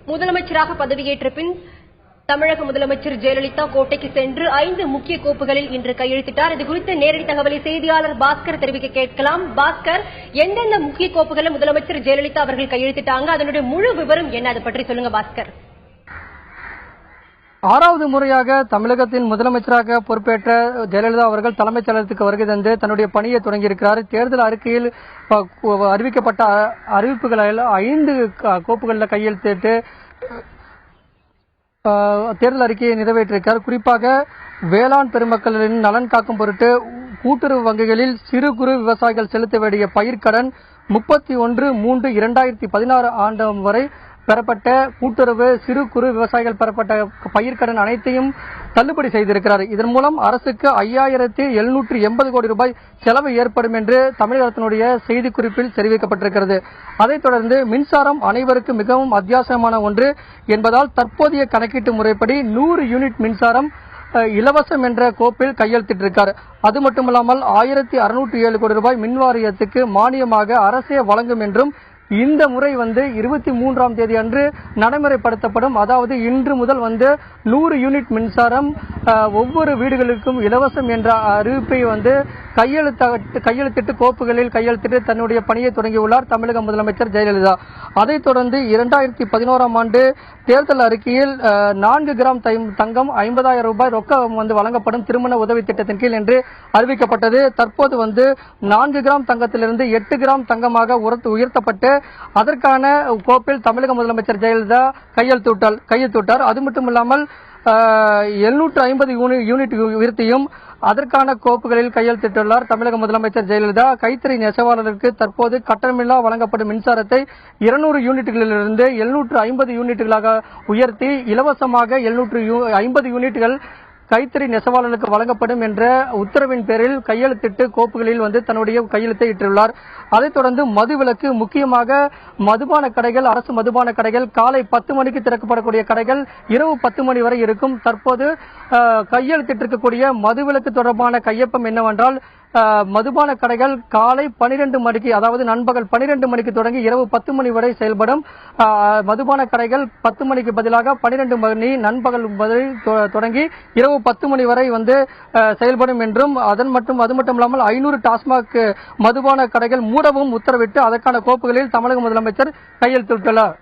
முதலமைச்சராக பதவியேற்ற பின் தமிழக முதலமைச்சர் ஜெயலலிதா கோட்டைக்கு சென்று 5 முக்கிய கோப்புகளில் இன்று கையெழுத்திட்டார். இது குறித்த நேரடி தகவலை செய்தியாளர் பாஸ்கர் தெரிவிக்க கேட்கலாம். பாஸ்கர், எந்தெந்த முக்கிய கோப்புகளை முதலமைச்சர் ஜெயலலிதா அவர்கள் கையெழுத்திட்டாங்க, அதனுடைய முழு விவரம் என்ன, அதை பற்றி சொல்லுங்க பாஸ்கர். 6வது முறையாக தமிழகத்தின் முதலமைச்சராக பொறுப்பேற்ற ஜெயலலிதா அவர்கள் தலைமைச் செயலகத்துக்கு வருகை தந்து தன்னுடைய பணியை தொடங்கியிருக்கிறார். தேர்தல் அறிக்கையில் அறிவிக்கப்பட்ட அறிவிப்புகளில் 5 கோப்புகளில் கையெழுத்திட்டு தேர்தல் அறிக்கையை நிறைவேற்றியிருக்கிறார். குறிப்பாக வேளாண் பெருமக்களின் நலன் காக்கும் பொருட்டு கூட்டுறவு வங்கிகளில் சிறு குறு விவசாயிகள் செலுத்த வேண்டிய பயிர்க்கடன் 31/3/2016 ஆண்டு வரை பெறப்பட்ட கூட்டுறவு சிறு குறு விவசாயிகள் பெறப்பட்ட பயிர்க்கடன் அனைத்தையும் தள்ளுபடி செய்திருக்கிறார். இதன் மூலம் அரசுக்கு 5780 கோடி ரூபாய் செலவு ஏற்படும் என்று தமிழக அரசினுடைய செய்திக்குறிப்பில் தெரிவிக்கப்பட்டிருக்கிறது. அதைத் தொடர்ந்து மின்சாரம் அனைவருக்கும் மிகவும் அத்தியாவசியமான ஒன்று என்பதால் தற்போதைய கணக்கீட்டு முறைப்படி 100 யூனிட் மின்சாரம் இலவசம் என்ற கோப்பில் கையெழுத்திட்டிருக்கார். அது மட்டுமல்லாமல் 1607 கோடி ரூபாய் மின் வாரியத்துக்கு மானியமாக அரசே வழங்கும் என்றும் இந்த முறை 23ஆம் தேதி அன்று நடைமுறைப்படுத்தப்படும். அதாவது இன்று முதல் 100 யூனிட் மின்சாரம் ஒவ்வொரு வீடுகளுக்கும் இலவசம் என்ற அறிவிப்பை கையெழுத்திட்டு கோப்புகளில் கையெழுத்திட்டு தன்னுடைய பணியை தொடங்கியுள்ளார் தமிழக முதலமைச்சர் ஜெயலலிதா. அதைத் தொடர்ந்து 2011ஆம் ஆண்டு தேர்தல் அறிக்கையில் 4 கிராம் தங்கம் 50,000 ரூபாய் ரொக்கம் வழங்கப்படும் திருமண உதவி திட்டத்தின் கீழ் என்று அறிவிக்கப்பட்டது. தற்போது 4 கிராம் தங்கத்திலிருந்து 8 கிராம் தங்கமாக உயர்த்தப்பட்டு அதற்கான கோப்பில் தமிழக முதலமைச்சர் ஜெயலலிதா கையெழுத்திட்டார். அது மட்டுமில்லாமல் 750 யூனிட் உயர்த்தியும் அதற்கான கோப்புகளில் கையெழுத்திட்டுள்ளார் தமிழக முதலமைச்சர் ஜெயலலிதா. கைத்தறி நெசவாளர்களுக்கு தற்போது கட்டணமில்லா வழங்கப்படும் மின்சாரத்தை 200 யூனிட்டுகளிலிருந்து 750 யூனிட்டுகளாக உயர்த்தி இலவசமாக 750 யூனிட்டுகள் கைத்தறி நெசவாளர்களுக்கு வழங்கப்படும் என்ற உத்தரவின் பேரில் கையெழுத்திட்டு கோப்புகளில் தன்னுடைய கையெழுத்தை இட்டுள்ளார். அதைத் தொடர்ந்து மதுவிலக்கு, முக்கியமாக மதுபான கடைகள், அரசு மதுபான கடைகள் காலை 10 மணிக்கு திறக்கப்படக்கூடிய கடைகள் இரவு 10 மணி வரை இருக்கும். தற்போது கையெழுத்திட்டிருக்கக்கூடிய மதுவிலக்கு தொடர்பான கையொப்பம் என்னவென்றால், மதுபான கடைகள் காலை 12 மணிக்கு, அதாவது நண்பகல் 12 மணிக்கு தொடங்கி இரவு 10 மணி வரை செயல்படும். மதுபான கடைகள் 10 மணிக்கு பதிலாக 12 மணி நண்பகல் தொடங்கி இரவு 10 மணி வரை செயல்படும் என்றும், அது மட்டுமில்லாமல் 500 டாஸ்மாக் மதுபான கடைகள் மூடவும் உத்தரவிட்டு அதற்கான கோப்புகளில் தமிழக முதலமைச்சர் கையெழுத்திட்டுள்ளார்.